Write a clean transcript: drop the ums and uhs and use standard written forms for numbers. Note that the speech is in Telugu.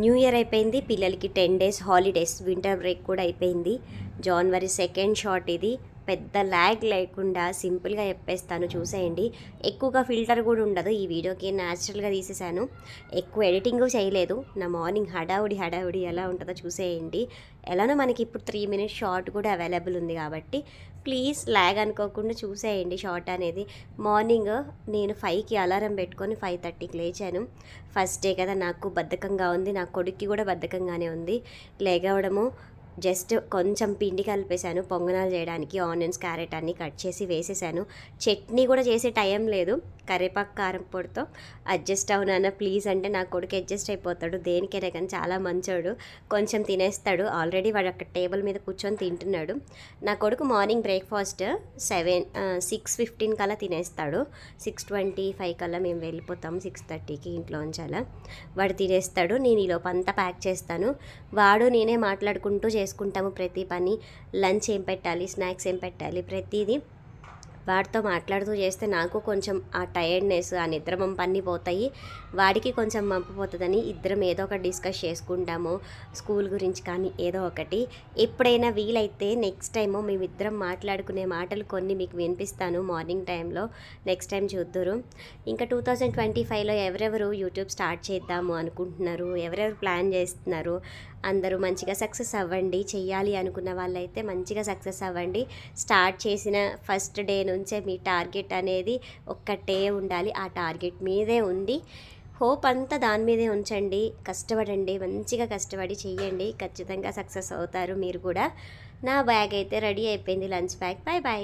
న్యూ ఇయర్ అయిపోయింది, పిల్లలకి 10 డేస్ హాలిడేస్, వింటర్ బ్రేక్ కూడా అయిపోయింది. జనవరి 2nd షాట్ ఇది. పెద్ద ల్యాగ్ లేకుండా సింపుల్గా చెప్పేస్తాను, చూసేయండి. ఎక్కువగా ఫిల్టర్ కూడా ఉండదు ఈ వీడియోకి, న్యాచురల్గా తీసేసాను. ఎక్కువ ఎడిటింగ్ చేయలేదు. నా మార్నింగ్ హడావుడి ఎలా ఉంటుందో చూసేయండి. ఎలానో మనకి ఇప్పుడు 3 minutes షార్ట్ కూడా అవైలబుల్ ఉంది కాబట్టి ప్లీజ్ ల్యాగ్ అనుకోకుండా చూసేయండి షార్ట్ అనేది. మార్నింగ్ నేను 5కి అలారం పెట్టుకొని 5:30కి లేచాను. ఫస్ట్ డే కదా, నాకు బద్ధకంగా ఉంది, నా కొడుక్కి కూడా బద్ధకంగానే ఉంది. లేగవడము జస్ట్ కొంచెం పిండి కలిపేశాను పొంగనాలు చేయడానికి. ఆనియన్స్, క్యారెట్ అన్నీ కట్ చేసి వేసేసాను. చట్నీ కూడా చేసే టైం లేదు. కరివేపాకు, కారం పొడితో అడ్జస్ట్ అవునాన్న ప్లీజ్ అంటే నా కొడుకు అడ్జస్ట్ అయిపోతాడు దేనికైనా, కానీ చాలా మంచోడు. కొంచెం తినేస్తాడు. ఆల్రెడీ వాడు అక్కడ టేబుల్ మీద కూర్చొని తింటున్నాడు. నా కొడుకు మార్నింగ్ బ్రేక్ఫాస్ట్ 6:15 కల్లా తినేస్తాడు. 6:25 కల్లా మేము వెళ్ళిపోతాం, 6:30కి ఇంట్లోంచి అలా. వాడు తినేస్తాడు. నేను ఈలోపు అంతా ప్యాక్ చేస్తాను. వాడు నేనే మాట్లాడుకుంటూ చేసుకుంటాము ప్రతి పని. లంచ్ ఏం పెట్టాలి, స్నాక్స్ ఏం పెట్టాలి, ప్రతిదీ వాడితో మాట్లాడుతూ చేస్తే నాకు కొంచెం ఆ టైర్డ్నెస్, ఆ నిద్రమంపు అన్నీ పోతాయి. వాడికి కొంచెం మంపు పోతుందని ఇద్దరం ఏదో ఒకటి డిస్కస్ చేసుకుంటాము, స్కూల్ గురించి కానీ ఏదో ఒకటి. ఎప్పుడైనా వీలైతే నెక్స్ట్ టైము మేమిద్దరం మాట్లాడుకునే మాటలు కొన్ని మీకు వినిపిస్తాను మార్నింగ్ టైంలో. నెక్స్ట్ టైం చూద్దురు. ఇంకా 2025లో ఎవరెవరు యూట్యూబ్ స్టార్ట్ చేద్దాము అనుకుంటున్నారు, ఎవరెవరు ప్లాన్ చేస్తున్నారు, అందరూ మంచిగా సక్సెస్ అవ్వండి. చెయ్యాలి అనుకున్న వాళ్ళైతే మంచిగా సక్సెస్ అవ్వండి. స్టార్ట్ చేసిన ఫస్ట్ డే నుంచే మీ టార్గెట్ అనేది ఒక్కటే ఉండాలి. ఆ టార్గెట్ మీదే ఉంది. హోప్ అంతా దాని మీదే ఉంచండి. కష్టపడండి, మంచిగా కష్టపడి చెయ్యండి. ఖచ్చితంగా సక్సెస్ అవుతారు మీరు కూడా. నా బ్యాగ్ అయితే రెడీ అయిపోయింది, లంచ్ బ్యాగ్. Bye bye.